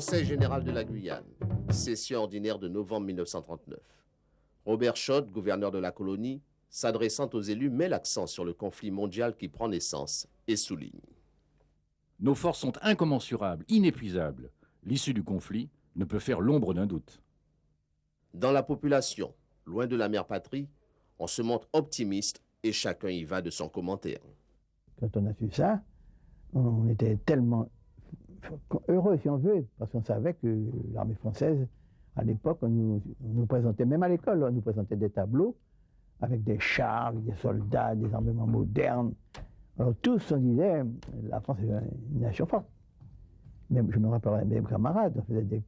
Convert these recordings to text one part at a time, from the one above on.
Conseil général de la Guyane, session ordinaire de novembre 1939. Robert Schott, gouverneur de la colonie, s'adressant aux élus, met l'accent sur le conflit mondial qui prend naissance et souligne. Nos forces sont incommensurables, inépuisables. L'issue du conflit ne peut faire l'ombre d'un doute. Dans la population, loin de la mère patrie, on se montre optimiste et chacun y va de son commentaire. Quand on a su ça, on était tellement heureux, si on veut, parce qu'on savait que l'armée française, à l'époque, on nous présentait, même à l'école, on nous présentait des tableaux avec des chars, avec des soldats, des armements modernes. Alors tous, on disait, la France est une nation forte. Même, je me rappellerai mes camarades, on faisait des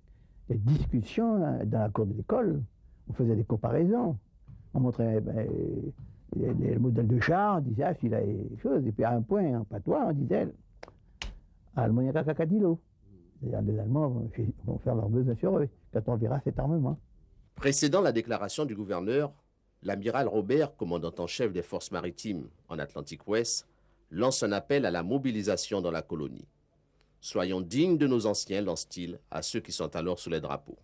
discussions dans la cour de l'école, on faisait des comparaisons, on montrait les modèles de chars, on disait, ah, celui-là est chose, et puis à un point, en patois, on disait, Allemagne Kakadilo. C'est-à-dire les Allemands vont faire leurs besoins sur eux quand on verra cet armement. Précédant la déclaration du gouverneur, l'amiral Robert, commandant en chef des forces maritimes en Atlantique Ouest, lance un appel à la mobilisation dans la colonie. Soyons dignes de nos anciens, lance-t-il à ceux qui sont alors sous les drapeaux.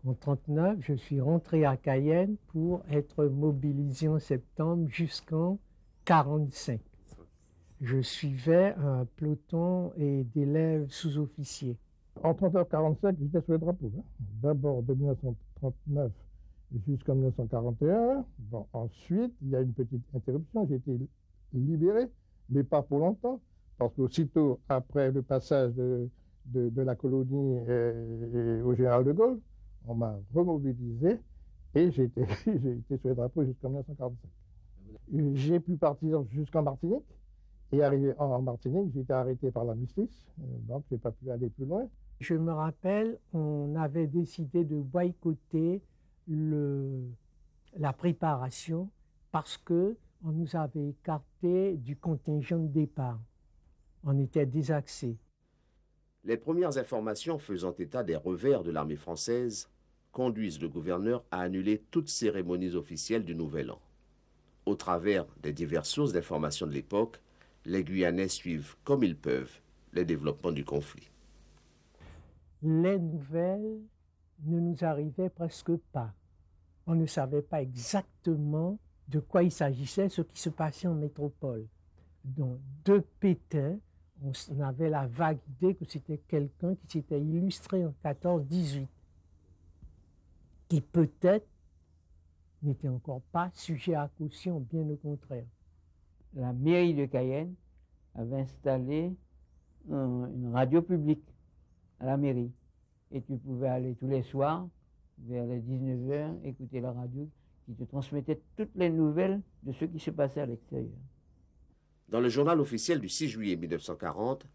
En 1939, je suis rentré à Cayenne pour être mobilisé en septembre jusqu'en 1945. Je suivais un peloton d'élèves sous-officiers. En 1939-1945, j'étais sous les drapeaux. D'abord de 1939 jusqu'en 1941. Bon, ensuite, il y a une petite interruption. J'ai été libéré, mais pas pour longtemps, parce qu'aussitôt après le passage de la colonie au général de Gaulle, on m'a remobilisé et j'ai été sur les drapeaux jusqu'en 1945. J'ai pu partir jusqu'en Martinique. Et arrivé en Martinique, j'ai été arrêté par la justice, donc je n'ai pas pu aller plus loin. Je me rappelle, on avait décidé de boycotter la préparation parce qu'on nous avait écarté du contingent de départ. On était désaxés. Les premières informations faisant état des revers de l'armée française conduisent le gouverneur à annuler toute cérémonie officielle du Nouvel An. Au travers des diverses sources d'informations de l'époque, les Guyanais suivent comme ils peuvent les développements du conflit. Les nouvelles ne nous arrivaient presque pas. On ne savait pas exactement de quoi il s'agissait, ce qui se passait en métropole. Donc, de Pétain, on avait la vague idée que c'était quelqu'un qui s'était illustré en 14-18, qui peut-être n'était encore pas sujet à caution, bien au contraire. La mairie de Cayenne avait installé une radio publique à la mairie. Et tu pouvais aller tous les soirs, vers les 19h, écouter la radio qui te transmettait toutes les nouvelles de ce qui se passait à l'extérieur. Dans le journal officiel du 6 juillet 1940,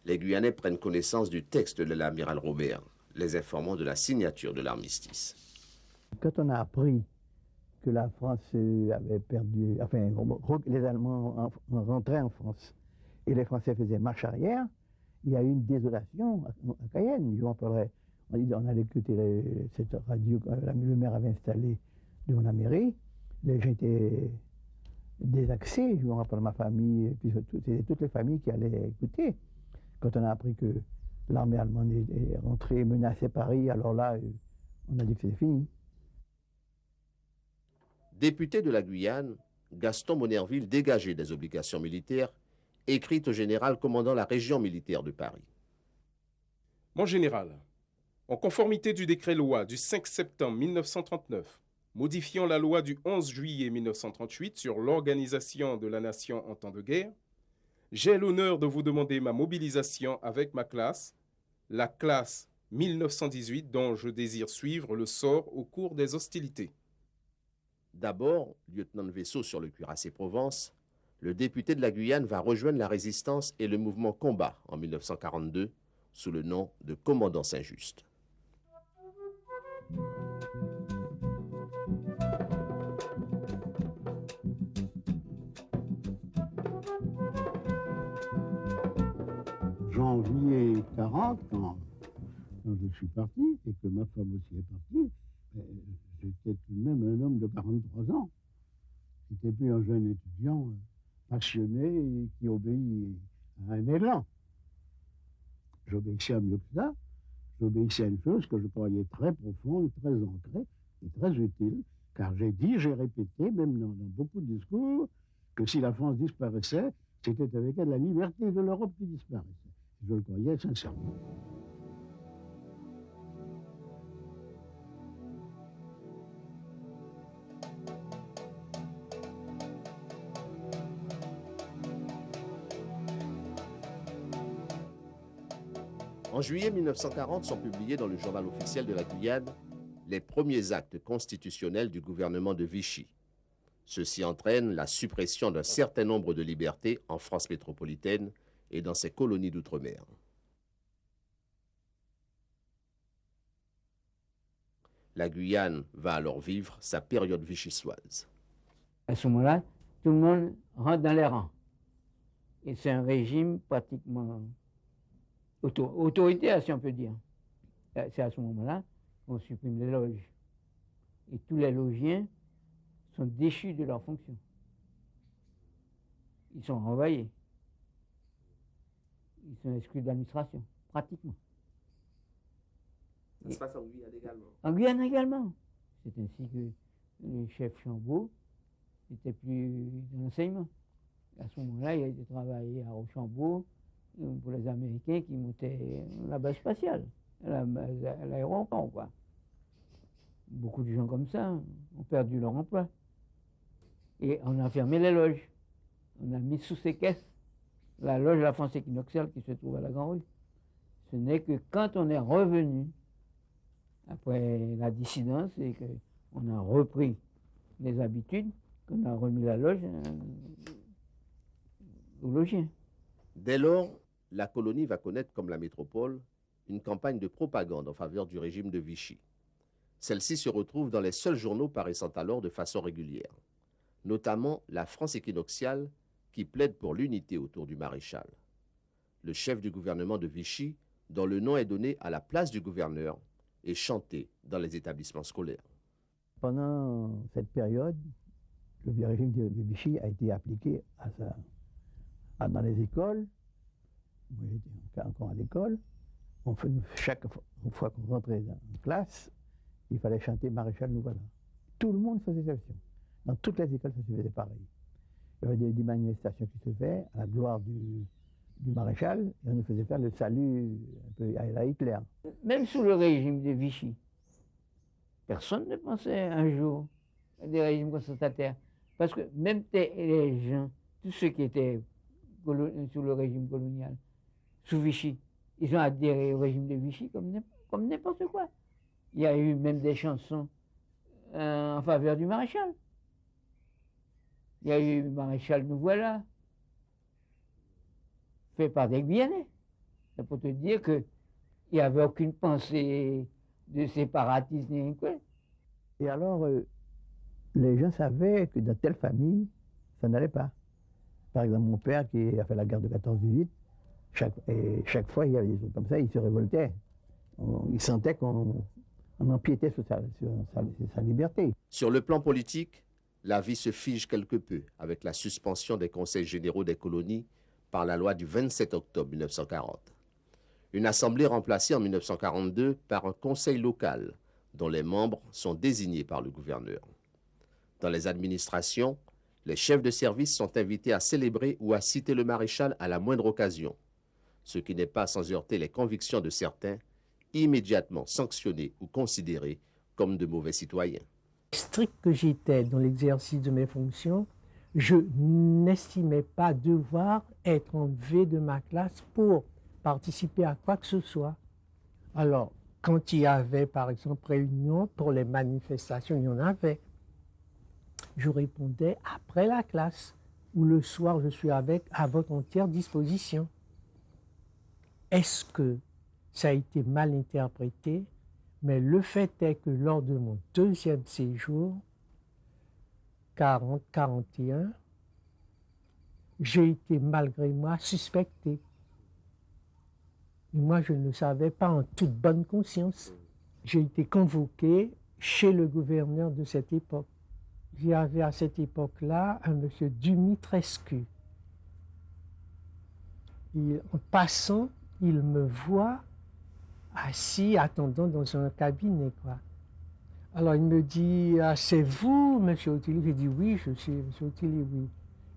les Guyanais prennent connaissance du texte de l'amiral Robert, les informant de la signature de l'armistice. Quand on a appris que la France avait perdu, enfin, les Allemands rentraient en France et les Français faisaient marche arrière, il y a eu une désolation à Cayenne. Je m'en parlerai. On allait écouter cette radio que le maire avait installée devant la mairie. Les gens étaient désaxés. Je me rappelle ma famille, puis c'était toutes les familles qui allaient écouter. Quand on a appris que l'armée allemande est rentrée, menaçait Paris, alors là, on a dit que c'était fini. Député de la Guyane, Gaston Monerville, dégagé des obligations militaires, écrit au général commandant la région militaire de Paris. Mon général, en conformité du décret-loi du 5 septembre 1939, modifiant la loi du 11 juillet 1938 sur l'organisation de la nation en temps de guerre, j'ai l'honneur de vous demander ma mobilisation avec ma classe, la classe 1918 dont je désire suivre le sort au cours des hostilités. D'abord, lieutenant de vaisseau sur le cuirassé Provence, le député de la Guyane va rejoindre la résistance et le mouvement Combat en 1942 sous le nom de commandant Saint-Just. Janvier 40, quand je suis parti et que ma femme aussi est partie, j'étais tout de même un homme de 43 ans. J'étais plus un jeune étudiant passionné et qui obéit à un élan. J'obéissais à mieux que ça. j'obéissais à une chose que je croyais très profonde, très ancrée et très utile, car j'ai dit, j'ai répété, même dans beaucoup de discours, que si la France disparaissait, c'était avec elle la liberté de l'Europe qui disparaissait. Je le croyais sincèrement. En juillet 1940 sont publiés dans le journal officiel de la Guyane les premiers actes constitutionnels du gouvernement de Vichy. Ceci entraîne la suppression d'un certain nombre de libertés en France métropolitaine et dans ses colonies d'outre-mer. La Guyane va alors vivre sa période vichysoise. À ce moment-là, tout le monde rentre dans les rangs. Et c'est un régime pratiquement autoritaire, si on peut dire. C'est à ce moment-là qu'on supprime les loges. Et tous les logiens sont déchus de leurs fonctions. Ils sont renvoyés. Ils sont exclus de l'administration, pratiquement. Ça se passe en Guyane également. En Guyane également. C'est ainsi que le chef Chambaud n'était plus dans l'enseignement. À ce moment-là, il a été travaillé à Rochambeau pour les Américains qui montaient la base spatiale, l'aéroport, quoi. Beaucoup de gens comme ça ont perdu leur emploi. Et on a fermé les loges. On a mis sous séquestre la loge de la France équinoxiale qui se trouve à la Grande Rue. Ce n'est que quand on est revenu, après la dissidence, et qu'on a repris les habitudes, qu'on a remis la loge aux logiens. Dès lors, la colonie va connaître, comme la métropole, une campagne de propagande en faveur du régime de Vichy. Celle-ci se retrouve dans les seuls journaux paraissant alors de façon régulière, notamment la France équinoxiale qui plaide pour l'unité autour du maréchal. Le chef du gouvernement de Vichy, dont le nom est donné à la place du gouverneur, est chanté dans les établissements scolaires. Pendant cette période, le régime de Vichy a été appliqué dans les écoles. Moi, j'étais encore à l'école. Chaque fois qu'on rentrait dans une classe, il fallait chanter Maréchal nous voilà. Tout le monde faisait ça. Dans toutes les écoles, ça se faisait pareil. Il y avait des manifestations qui se faisaient à la gloire du maréchal, et on nous faisait faire le salut un peu à la Hitler. Même sous le régime de Vichy, personne ne pensait un jour à des régimes contestataires. Parce que même les gens, tous ceux qui étaient sous le régime colonial, sous Vichy, ils ont adhéré au régime de Vichy comme n'importe quoi. Il y a eu même des chansons en faveur du maréchal. Il y a eu Maréchal nous voilà, fait par des Guyanais. C'est pour te dire qu'il n'y avait aucune pensée de séparatisme ni quoi. Et alors, les gens savaient que dans telle famille, ça n'allait pas. Par exemple, mon père qui a fait la guerre de 14-18, chaque fois il y avait des trucs comme ça, il se révoltait. Il sentait qu'on empiétait sur sa liberté. Sur le plan politique, la vie se fige quelque peu avec la suspension des conseils généraux des colonies par la loi du 27 octobre 1940. Une assemblée remplacée en 1942 par un conseil local dont les membres sont désignés par le gouverneur. Dans les administrations, les chefs de service sont invités à célébrer ou à citer le maréchal à la moindre occasion, ce qui n'est pas sans heurter les convictions de certains, immédiatement sanctionnés ou considérés comme de mauvais citoyens. Strict que j'étais dans l'exercice de mes fonctions, je n'estimais pas devoir être enlevé de ma classe pour participer à quoi que ce soit. Alors, quand il y avait, par exemple, réunion pour les manifestations, il y en avait. Je répondais après la classe, ou le soir, je suis à votre entière disposition. Est-ce que ça a été mal interprété? Mais le fait est que lors de mon deuxième séjour, 40-41, j'ai été malgré moi suspecté. Et moi, je ne le savais pas en toute bonne conscience. J'ai été convoqué chez le gouverneur de cette époque. Il y avait à cette époque-là un monsieur Dumitrescu. En passant, il me voit assis, attendant dans un cabinet, quoi. Alors il me dit, ah, c'est vous, monsieur Ottilie? J'ai dit, oui, je suis monsieur Ottilie, oui.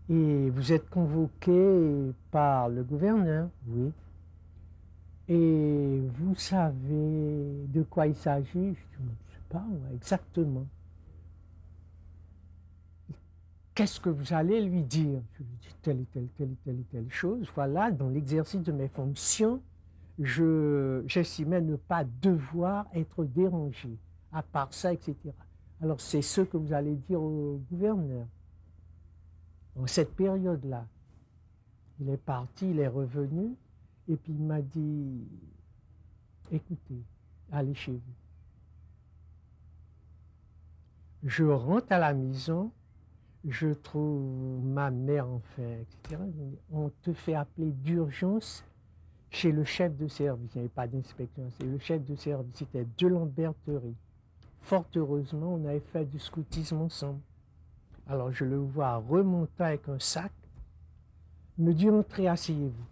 Et vous êtes convoqué par le gouverneur? Oui. Et vous savez de quoi il s'agit? Je dis, je ne sais pas, ouais, exactement. Qu'est-ce que vous allez lui dire? Je lui dis telle et telle chose. Voilà, dans l'exercice de mes fonctions, j'estimais ne pas devoir être dérangé. À part ça, etc. Alors, c'est ce que vous allez dire au gouverneur. En cette période-là, il est parti, il est revenu, et puis il m'a dit, écoutez, allez chez vous. Je rentre à la maison, je trouve ma mère en fait, etc. On te fait appeler d'urgence chez le chef de service. Il n'y avait pas d'inspection, c'est le chef de service, c'était de Lamberterie. Fort heureusement, on avait fait du scoutisme ensemble. Alors je le vois remonter avec un sac, il me dit, entrez, asseyez-vous.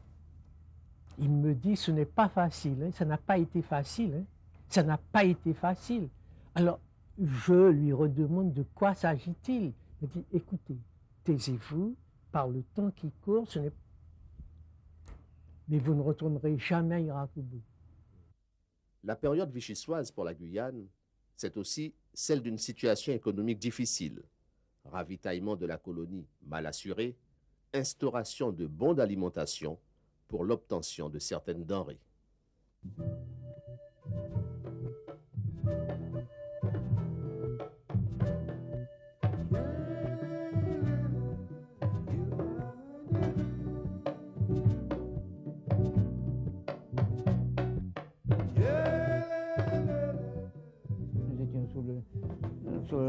Il me dit, ce n'est pas facile, hein, ça n'a pas été facile, hein, ça n'a pas été facile. Alors je lui redemande de quoi s'agit-il. Il me dit, écoutez, taisez-vous, par le temps qui court, mais vous ne retournerez jamais à Irakoubou. La période vichysoise pour la Guyane, c'est aussi celle d'une situation économique difficile. Ravitaillement de la colonie mal assuré, instauration de bons d'alimentation pour l'obtention de certaines denrées. Nous étions sur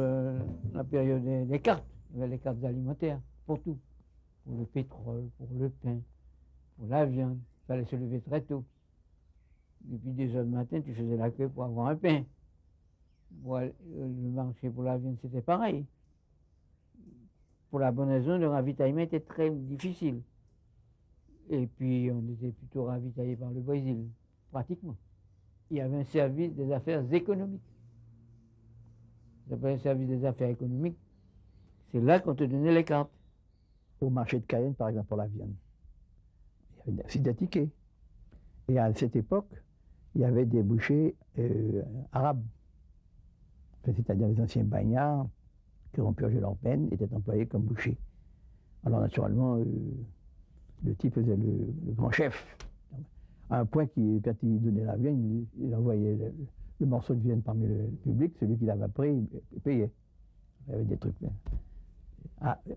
la période des cartes. Il y avait les cartes alimentaires pour tout. Pour le pétrole, pour le pain, pour la viande. Il fallait se lever très tôt. Depuis 2 heures du matin, tu faisais la queue pour avoir un pain. Le marché pour la viande, c'était pareil. Pour la bonne raison, le ravitaillement était très difficile. Et puis, on était plutôt ravitaillé par le Brésil, pratiquement. Il y avait un service des affaires économiques. Ça s'appelait un service des affaires économiques. C'est là qu'on te donnait les cartes. Au marché de Cayenne, par exemple, pour la viande, il y avait aussi des tickets. Et à cette époque, il y avait des bouchers arabes. C'est-à-dire les anciens bagnards qui ont purgé leur peine étaient employés comme bouchers. Alors naturellement, le type faisait le grand chef. À un point quand il donnait la viande, il envoyait le morceau de viande parmi le public, celui qui l'avait pris, il payait. Il y avait des trucs.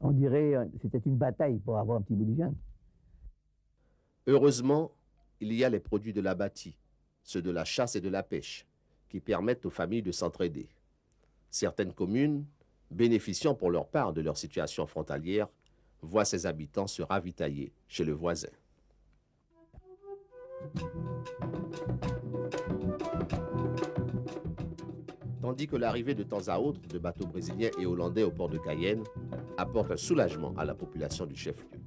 On dirait que c'était une bataille pour avoir un petit bout de viande. Heureusement, il y a les produits de l'abbati, ceux de la chasse et de la pêche, qui permettent aux familles de s'entraider. Certaines communes, bénéficiant pour leur part de leur situation frontalière, voient ses habitants se ravitailler chez le voisin. Tandis que l'arrivée de temps à autre de bateaux brésiliens et hollandais au port de Cayenne apporte un soulagement à la population du chef-lieu.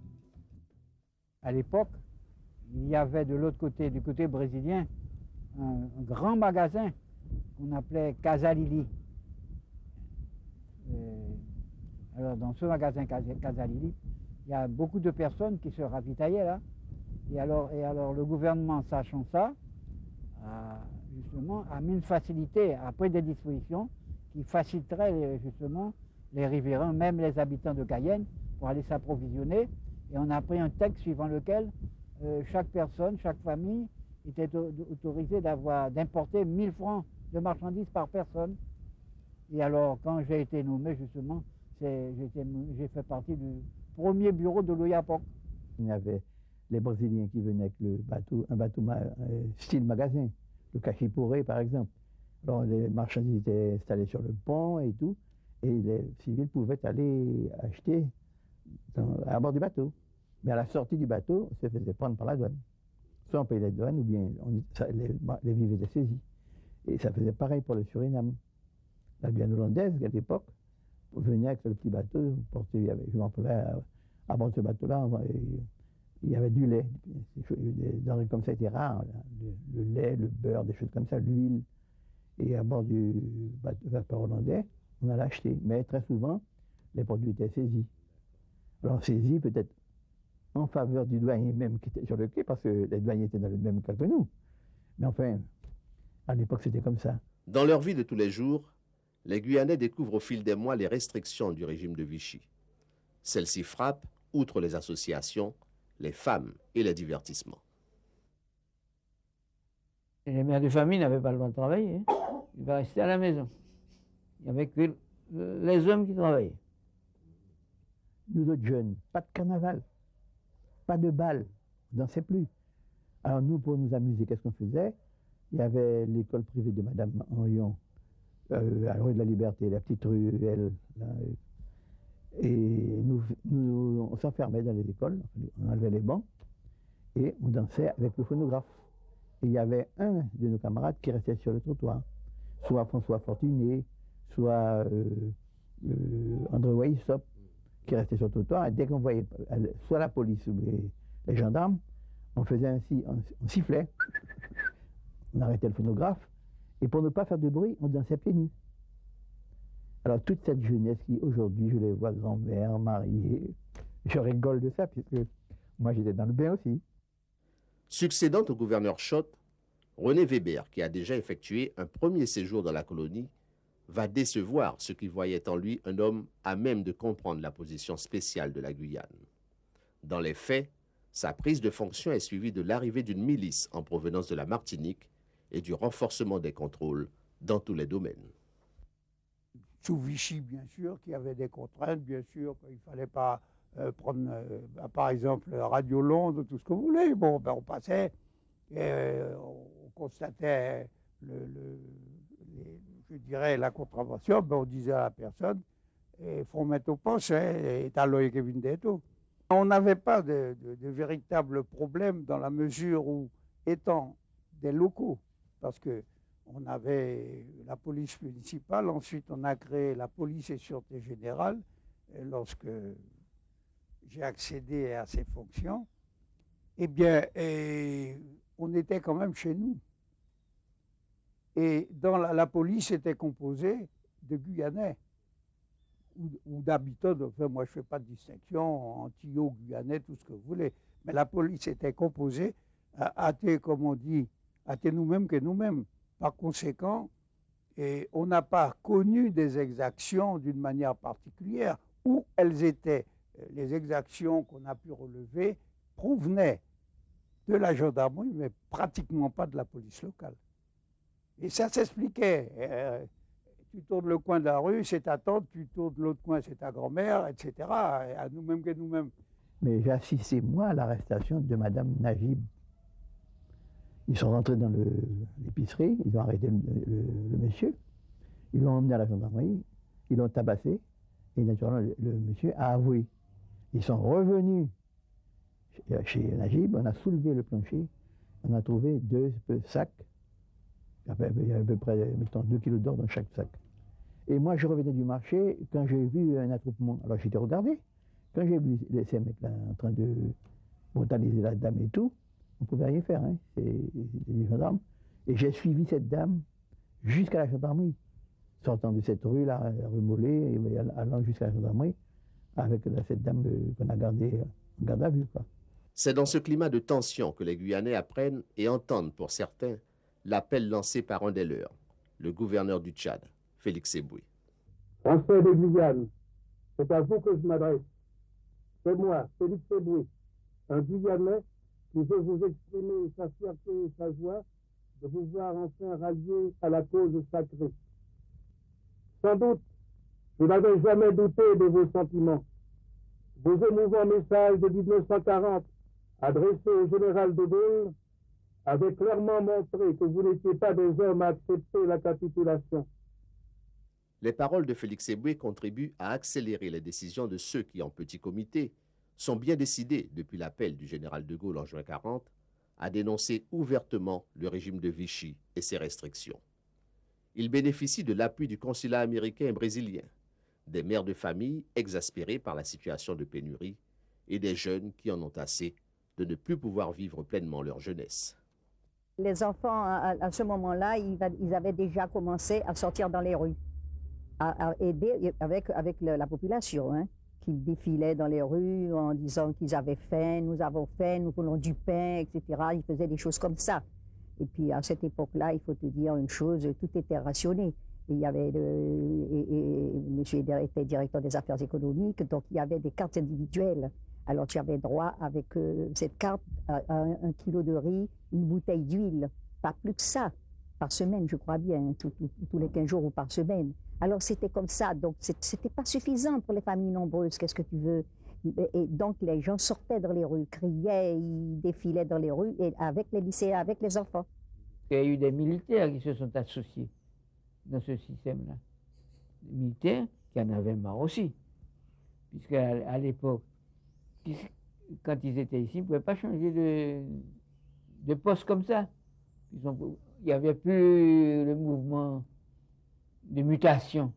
À l'époque, il y avait de l'autre côté, du côté brésilien, un grand magasin qu'on appelait Casalili. Alors dans ce magasin Casalili, il y a beaucoup de personnes qui se ravitaillaient là. Et alors le gouvernement, sachant ça, justement, a mis une facilité, a pris des dispositions qui faciliteraient justement les riverains, même les habitants de Cayenne, pour aller s'approvisionner. Et on a pris un texte suivant lequel chaque personne, chaque famille était autorisée d'importer 1000 francs de marchandises par personne. Et alors, quand j'ai été nommé, justement, j'ai fait partie du premier bureau de l'OIAPOC. Il y avait les Brésiliens qui venaient avec un bateau style magasin, le Cachipuré par exemple. Alors les marchandises étaient installées sur le pont et tout, et les civils pouvaient aller acheter à bord du bateau. Mais à la sortie du bateau, on se faisait prendre par la douane. Soit on payait les douanes, ou bien les vivres étaient saisis. Et ça faisait pareil pour le Suriname. La Guyane hollandaise, à l'époque, venait avec le petit bateau, je m'en rappelais, à bord de ce bateau-là, Il y avait du lait, des denrées comme ça étaient rares, le lait, le beurre, des choses comme ça, l'huile. Et à bord du vapeur hollandais, on allait acheter. Mais très souvent, les produits étaient saisis. Alors saisis peut-être en faveur du douanier même qui était sur le quai, parce que les douaniers étaient dans le même cas que nous. Mais enfin, à l'époque, c'était comme ça. Dans leur vie de tous les jours, les Guyanais découvrent au fil des mois les restrictions du régime de Vichy. Celles-ci frappent, outre les associations, les femmes et les divertissements. Et les mères de famille n'avaient pas le droit de travailler. Hein. Ils devaient rester à la maison. Il n'y avait que les hommes qui travaillaient. Nous autres jeunes, pas de carnaval, pas de bal, on ne dansait plus. Alors nous, pour nous amuser, qu'est-ce qu'on faisait? Il y avait l'école privée de Madame Henrion, à la rue de la Liberté, la petite rue, elle. Là, et on s'enfermait dans les écoles, on enlevait les bancs, et on dansait avec le phonographe. Et il y avait un de nos camarades qui restait sur le trottoir, soit François Fortuné, soit André Waïsop, qui restait sur le trottoir. Et dès qu'on voyait soit la police ou les gendarmes, on faisait ainsi, on sifflait, on arrêtait le phonographe, et pour ne pas faire de bruit, on dansait pieds nus. Alors toute cette jeunesse qui, aujourd'hui, je les vois grand-mère, mariée, je rigole de ça, puisque moi j'étais dans le bain aussi. Succédant au gouverneur Schott, René Weber, qui a déjà effectué un premier séjour dans la colonie, va décevoir ceux qui voyaient en lui un homme à même de comprendre la position spéciale de la Guyane. Dans les faits, sa prise de fonction est suivie de l'arrivée d'une milice en provenance de la Martinique et du renforcement des contrôles dans tous les domaines. Sous Vichy, bien sûr, qui avait des contraintes, bien sûr, qu'il ne fallait pas prendre, par exemple, Radio Londres, tout ce que vous voulez. Bon, ben, on passait et on constatait, je dirais, la contravention. Ben, on disait à la personne, il faut mettre au poste, et t'as l'œil qui vient d'être. On n'avait pas de véritable problème dans la mesure où, étant des locaux, parce que on avait la police municipale, ensuite on a créé la police et sûreté générale. Et lorsque j'ai accédé à ces fonctions, eh bien, on était quand même chez nous. Et dans la police était composée de Guyanais ou d'habitants. Enfin, moi, je ne fais pas de distinction, Antillais, Guyanais, tout ce que vous voulez. Mais la police était composée, comme on dit, nous-mêmes que nous-mêmes. Par conséquent, on n'a pas connu des exactions d'une manière particulière, où elles étaient, les exactions qu'on a pu relever provenaient de la gendarmerie, mais pratiquement pas de la police locale. Et ça s'expliquait. Tu tournes le coin de la rue, c'est ta tante, tu tournes l'autre coin, c'est ta grand-mère, etc. À nous-mêmes que nous-mêmes. Mais j'ai assisté, moi, à l'arrestation de Madame Najib. Ils sont rentrés dans l'épicerie, ils ont arrêté le monsieur, ils l'ont emmené à la gendarmerie, ils l'ont tabassé, et naturellement, le monsieur a avoué. Ils sont revenus chez Najib, on a soulevé le plancher, on a trouvé 2 sacs, il y avait à peu près, mettons, 2 kilos d'or dans chaque sac. Et moi, je revenais du marché, quand j'ai vu un attroupement, alors j'étais regardé, quand j'ai vu ces mecs-là en train de brutaliser la dame et tout, on ne pouvait rien faire, hein. C'est des gendarmes. Et j'ai suivi cette dame jusqu'à la gendarmerie, sortant de cette rue-là, rue Mollet, et allant jusqu'à la gendarmerie, avec cette dame qu'on a gardée en garde à vue, quoi. C'est dans ce climat de tension que les Guyanais apprennent et entendent, pour certains, l'appel lancé par un des leurs, le gouverneur du Tchad, Félix Eboué. Français de Guyane, c'est à vous que je m'adresse. C'est moi, Félix Eboué, un Guyanais qui veut vous exprimer sa fierté et sa joie de vous voir enfin rallié à la cause sacrée. Sans doute, je n'avais jamais douté de vos sentiments. Vos émouvants messages de 1940, adressés au général de Gaulle, avaient clairement montré que vous n'étiez pas des hommes à accepter la capitulation. Les paroles de Félix Eboué contribuent à accélérer les décisions de ceux qui, en petit comité, sont bien décidés, depuis l'appel du général de Gaulle en juin 1940, à dénoncer ouvertement le régime de Vichy et ses restrictions. Ils bénéficient de l'appui du consulat américain et brésilien, des mères de famille exaspérées par la situation de pénurie et des jeunes qui en ont assez de ne plus pouvoir vivre pleinement leur jeunesse. Les enfants, à ce moment-là, ils avaient déjà commencé à sortir dans les rues, à aider avec la population, hein, qui défilait dans les rues en disant qu'ils avaient faim, nous avons faim, nous voulons du pain, etc. Ils faisaient des choses comme ça. Et puis à cette époque-là, il faut te dire une chose, tout était rationné. Il y avait M. Eder était directeur des affaires économiques, donc il y avait des cartes individuelles. Alors tu avais droit avec cette carte à 1 kilo de riz, une bouteille d'huile, pas plus que ça, par semaine, je crois bien, tous les 15 jours ou par semaine. Alors c'était comme ça, donc c'était pas suffisant pour les familles nombreuses, qu'est-ce que tu veux? Et donc les gens sortaient dans les rues, criaient, ils défilaient dans les rues et avec les lycéens, avec les enfants. Il y a eu des militaires qui se sont associés dans ce système-là. Des militaires qui en avaient marre aussi, puisqu'à l'époque, quand ils étaient ici, ils ne pouvaient pas changer de poste comme ça. Il n'y avait plus le mouvement de mutation,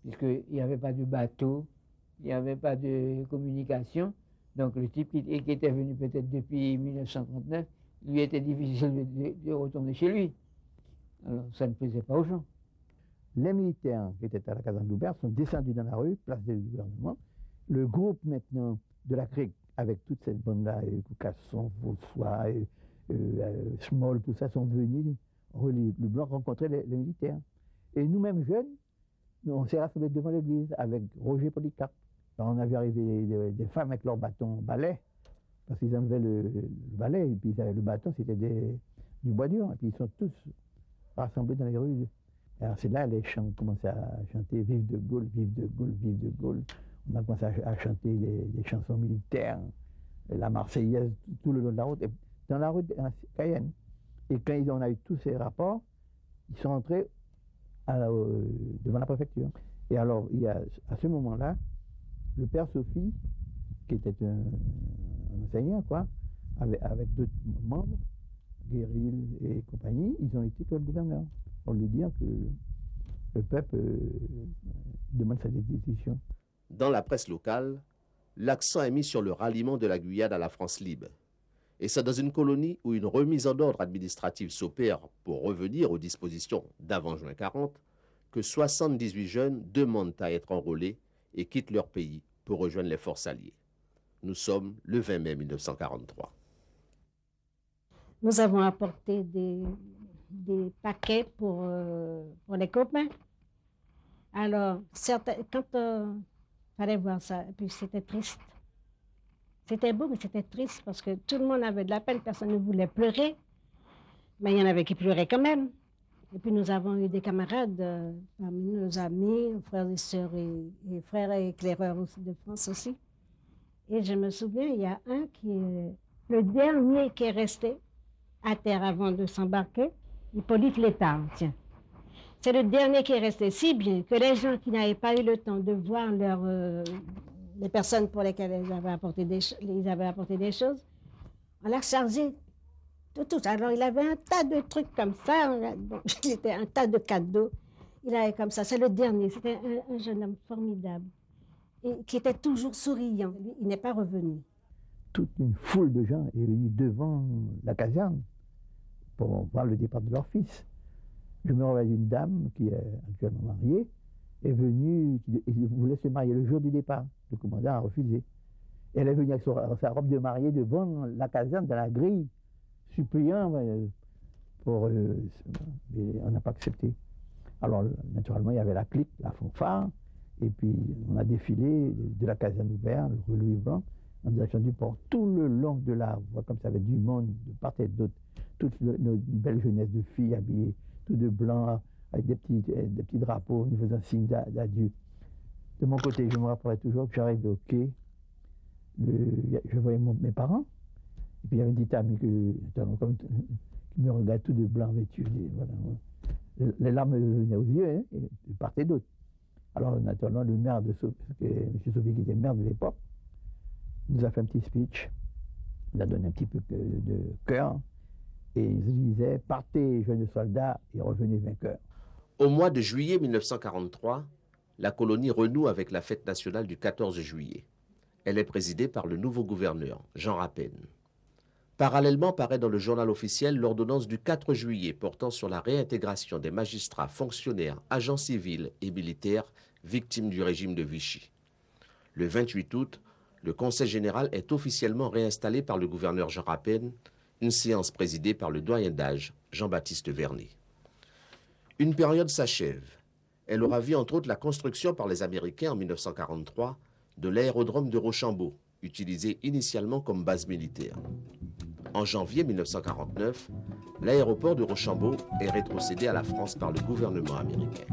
puisqu'il n'y avait pas de bateau, il n'y avait pas de communication. Donc le type qui était venu peut-être depuis 1939, lui était difficile de retourner chez lui. Alors ça ne plaisait pas aux gens. Les militaires qui étaient à la caserne d'Aubert sont descendus dans la rue, place du gouvernement. Le groupe maintenant de la CRIC, avec toute cette bande-là, Casson, Vaussois, Small, tout ça, sont venus, le blanc, rencontrer les militaires. Et nous-mêmes jeunes, on s'est rassemblés devant l'église avec Roger Polycarpe. Alors, on avait arrivé des femmes avec leur bâton balai, parce qu'ils enlevaient le balai, et puis le bâton, c'était du bois dur, et puis ils sont tous rassemblés dans les rues. Alors c'est là les chants commençaient à chanter « Vive de Gaulle, vive de Gaulle, vive de Gaulle ». On a commencé à chanter des chansons militaires, la Marseillaise, tout le long de la route, et dans la rue de Cayenne. Et quand on a eu tous ces rapports, ils sont entrés devant la préfecture. Et alors, il y a, à ce moment-là, le père Sophie, qui était un enseignant, quoi, avec d'autres membres, Guéril et compagnie, ils ont été le gouverneur pour lui dire que le peuple demande sa destitution. Dans la presse locale, l'accent est mis sur le ralliement de la Guyane à la France libre. Et c'est dans une colonie où une remise en ordre administrative s'opère pour revenir aux dispositions d'avant juin 40 que 78 jeunes demandent à être enrôlés et quittent leur pays pour rejoindre les forces alliées. Nous sommes le 20 mai 1943. Nous avons apporté des paquets pour les copains. Alors, quand fallait voir ça, et puis c'était triste. C'était beau, mais c'était triste parce que tout le monde avait de la peine, personne ne voulait pleurer, mais il y en avait qui pleuraient quand même. Et puis nous avons eu des camarades, parmi nos amis, frères et sœurs et frères et éclaireurs aussi de France aussi. Et je me souviens, il y a un qui est le dernier qui est resté à terre avant de s'embarquer, Hippolyte Létard, tiens. C'est le dernier qui est resté, si bien que les gens qui n'avaient pas eu le temps de voir les personnes pour lesquelles ils avaient apporté des choses, on l'a chargé de tout. Alors il avait un tas de trucs comme ça, il était un tas de cadeaux, il avait comme ça, c'est le dernier, c'était un jeune homme formidable, et qui était toujours souriant, il n'est pas revenu. Toute une foule de gens est venue devant la caserne pour voir le départ de leur fils. Je me rappelle d'une dame qui est actuellement mariée, est venue, qui voulait se marier le jour du départ. Le commandant a refusé. Elle est venue avec sa robe de mariée devant la caserne, dans la grille, suppliant, mais on n'a pas accepté. Alors, naturellement, il y avait la clique, la fanfare, et puis on a défilé de la caserne ouverte, rue Louis-Blanc, en direction du port, tout le long de la voie, comme ça, avec du monde de part et d'autre, toute une belle jeunesse de filles habillées tout de blanc, avec des petits drapeaux, nous faisant signe d'adieu. De mon côté, je me rappellerai toujours que j'arrivais au quai, je voyais mes parents, et puis il y avait une petite amie qui me regardait tout de blanc vêtu. Voilà. Les larmes venaient aux yeux, hein, et de part et d'autre. Alors, naturellement, le maire M. Sophie, qui était maire de l'époque, nous a fait un petit speech, il a donné un petit peu de cœur, et il disait « Partez, jeunes soldats, et revenez vainqueurs ». Au mois de juillet 1943, la colonie renoue avec la fête nationale du 14 juillet. Elle est présidée par le nouveau gouverneur, Jean Rapin. Parallèlement paraît dans le journal officiel l'ordonnance du 4 juillet portant sur la réintégration des magistrats, fonctionnaires, agents civils et militaires victimes du régime de Vichy. Le 28 août, le Conseil général est officiellement réinstallé par le gouverneur Jean Rapin, une séance présidée par le doyen d'âge, Jean-Baptiste Vernet. Une période s'achève. Elle aura vu entre autres la construction par les Américains en 1943 de l'aérodrome de Rochambeau, utilisé initialement comme base militaire. En janvier 1949, l'aéroport de Rochambeau est rétrocédé à la France par le gouvernement américain.